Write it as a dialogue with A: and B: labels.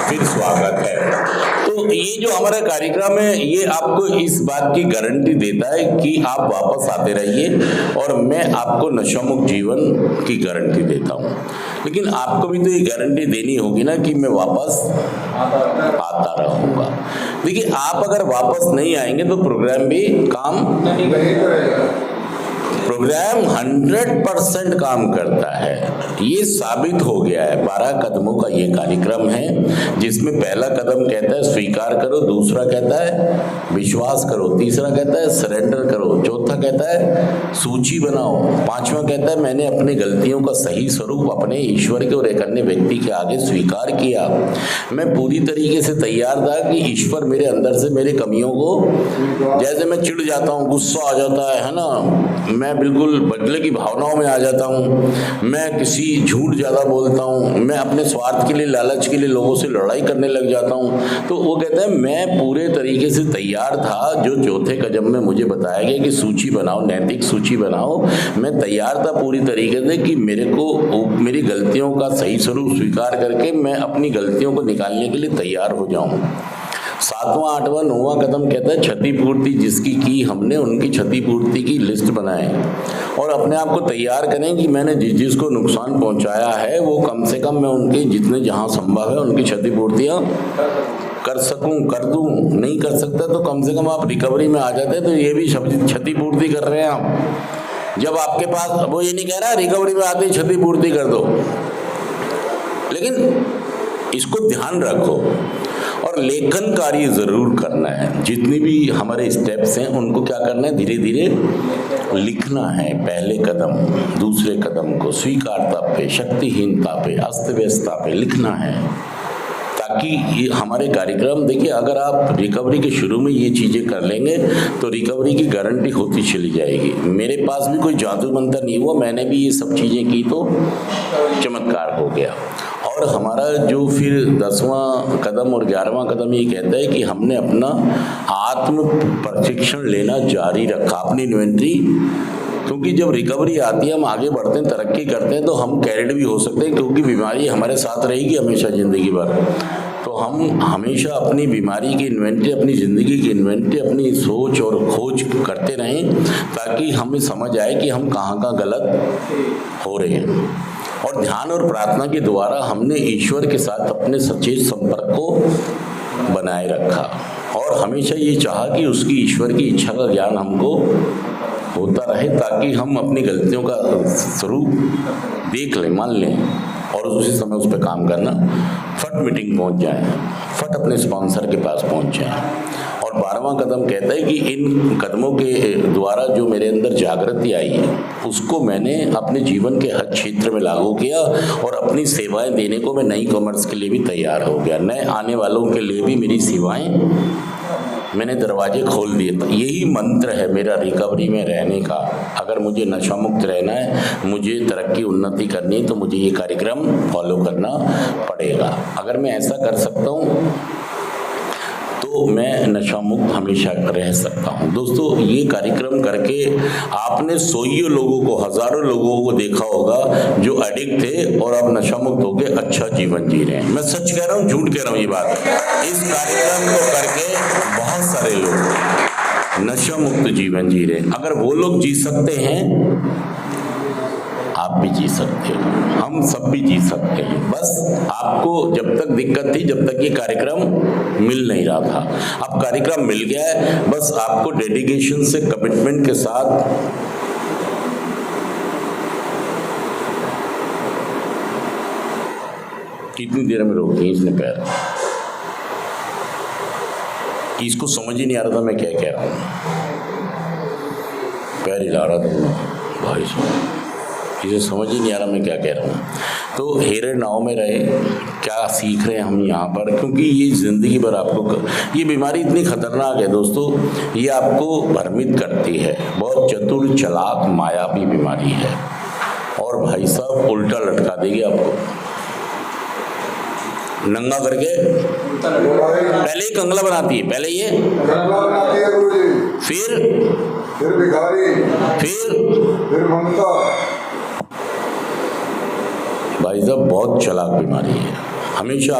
A: फिर स्वागत है। तो ये जो हमारा कार्यक्रम है ये आपको इस बात की गारंटी देता है कि आप वापस आते रहिए और मैं आपको नशामुक्त जीवन की गारंटी देता हूँ। लेकिन आपको भी तो ये गारंटी देनी होगी ना कि मैं वापस आता रहूँगा। देखिए, आप अगर वापस नहीं आएंगे तो प्रोग्राम भी काम नहीं करेगा। प्रोग्राम 100% काम करता है, ये साबित हो गया है। 12 कदमों का ये कार्यक्रम है जिसमें पहला कदम कहता है स्वीकार करो, दूसरा कहता है विश्वास करो, तीसरा कहता है सरेंडर करो, चौथा कहता है सूची बनाओ, पांचवा कहता है मैंने अपनी गलतियों का सही स्वरूप अपने ईश्वर के और एक अन्य व्यक्ति के आगे स्वीकार किया। मैं पूरी तरीके से तैयार था कि ईश्वर मेरे अंदर से मेरी कमियों को, जैसे मैं चिढ़ जाता हूँ, गुस्सा आ जाता है ना, मैं बिल्कुल बदले की भावनाओं में आ जाता हूँ, मैं किसी झूठ ज़्यादा बोलता हूँ, मैं अपने स्वार्थ के लिए, लालच के लिए लोगों से लड़ाई करने लग जाता हूँ। तो वो कहता है मैं पूरे तरीके से तैयार था। जो चौथे कदम में मुझे बताया गया कि सूची बनाओ, नैतिक सूची बनाओ, मैं तैयार था पूरी तरीके से कि मेरे को मेरी गलतियों का सही स्वरूप स्वीकार करके मैं अपनी गलतियों को निकालने के लिए तैयार हो जाऊँ। 7वां, 8वां, 9वां कदम कहता है क्षतिपूर्ति जिसकी की हमने उनकी क्षतिपूर्ति की लिस्ट बनाए और अपने आप को तैयार करें कि मैंने जिसको नुकसान पहुंचाया है वो कम से कम मैं उनके जितने जहां संभव है उनकी क्षतिपूर्तियां कर सकूं, कर दूं। नहीं कर सकता तो कम से कम आप रिकवरी में आ जाते, तो ये भी क्षतिपूर्ति कर रहे हैं आप। जब आपके पास, वो ये नहीं कह रहा रिकवरी में आते ही क्षतिपूर्ति कर दो, लेकिन इसको ध्यान रखो और लेखन कार्य जरूर करना है। जितनी भी हमारे स्टेप्स हैं उनको क्या करना है, धीरे धीरे लिखना है। पहले कदम, दूसरे कदम को स्वीकारता पे, शक्तिहीनता पे, अस्त व्यस्तता पे लिखना है, ताकि ये हमारे कार्यक्रम, देखिए अगर आप रिकवरी के शुरू में ये चीज़ें कर लेंगे तो रिकवरी की गारंटी होती चली जाएगी। मेरे पास भी कोई जादू मंत्र नहीं हुआ, मैंने भी ये सब चीज़ें की तो चमत्कार हो गया। और हमारा जो फिर 10वां कदम और 11वां कदम ये कहता है कि हमने अपना आत्म प्रशिक्षण लेना जारी रखा, अपनी इन्वेंट्री। क्योंकि जब रिकवरी आती है, हम आगे बढ़ते हैं, तरक्की करते हैं, तो हम कैरिड भी हो सकते हैं, क्योंकि बीमारी हमारे साथ रहेगी हमेशा ज़िंदगी भर। तो हम हमेशा अपनी बीमारी की इन्वेंट्री, अपनी ज़िंदगी की इन्वेंट्री, अपनी सोच और खोज करते रहें, ताकि हमें समझ आए कि हम कहाँ कहाँ गलत हो रहे हैं। और ध्यान और प्रार्थना के द्वारा हमने ईश्वर के साथ अपने सचेत संपर्क को बनाए रखा और हमेशा ये चाहा कि उसकी, ईश्वर की इच्छा का ज्ञान हमको होता रहे, ताकि हम अपनी गलतियों का स्वरूप देख लें, मान लें और उसी समय उस पर काम करना, फट मीटिंग पहुंच जाए, फट अपने स्पॉन्सर के पास पहुंच जाए। और 12वां कदम कहता है कि इन कदमों के द्वारा जो मेरे अंदर जागृति आई है उसको मैंने अपने जीवन के हर क्षेत्र में लागू किया और अपनी सेवाएं देने को मैं नई कॉमर्स के लिए भी तैयार हो गया। नए आने वालों के लिए भी मेरी सेवाएं, मैंने दरवाजे खोल दिए। तो यही मंत्र है मेरा रिकवरी में रहने का। अगर मुझे नशा मुक्त रहना है, मुझे तरक्की उन्नति करनी है, तो मुझे ये कार्यक्रम फॉलो करना पड़ेगा। अगर मैं ऐसा कर सकता हूँ तो मैं नशा मुक्त हमेशा रह सकता हूँ। दोस्तों, ये कार्यक्रम करके आपने सौयों लोगों को, हजारों लोगों को देखा होगा जो एडिक्ट थे और अब नशा मुक्त होकर अच्छा जीवन जी रहे हैं। मैं सच कह रहा हूँ, झूठ कह रहा हूँ ये बात। इस कार्यक्रम को करके बहुत सारे लोग नशा मुक्त जीवन जी रहे हैं। अगर वो लोग जी सकते हैं, आप भी जी सकते हो, हम सब भी जी सकते हैं। बस आपको जब तक दिक्कत थी, जब तक ये कार्यक्रम मिल नहीं रहा था, अब कार्यक्रम मिल गया है। बस आपको डेडिकेशन से, कमिटमेंट के साथ कितनी देर में रोकती है इसने पैर, इसको समझ ही नहीं आ रहा था मैं क्या कह रहा हूँ, पैर हिला रहा था भाई साहब, इसे समझ ही नहीं आ रहा मैं क्या कह रहा हूँ। तो हेरे नाव में रहे, क्या सीख रहे हैं हम यहाँ पर, क्योंकि ये ज़िंदगी भर आपको, ये बीमारी इतनी खतरनाक है दोस्तों, ये आपको भ्रमित करती है। बहुत चतुर, चालाक, मायावी बीमारी है और भाई साहब उल्टा लटका देगी आपको, नंगा करके पहले ही कंगला बनाती है, पहले ये फिर भिखारी, फिर ममता। भाई साहब बहुत चालाक बीमारी है, हमेशा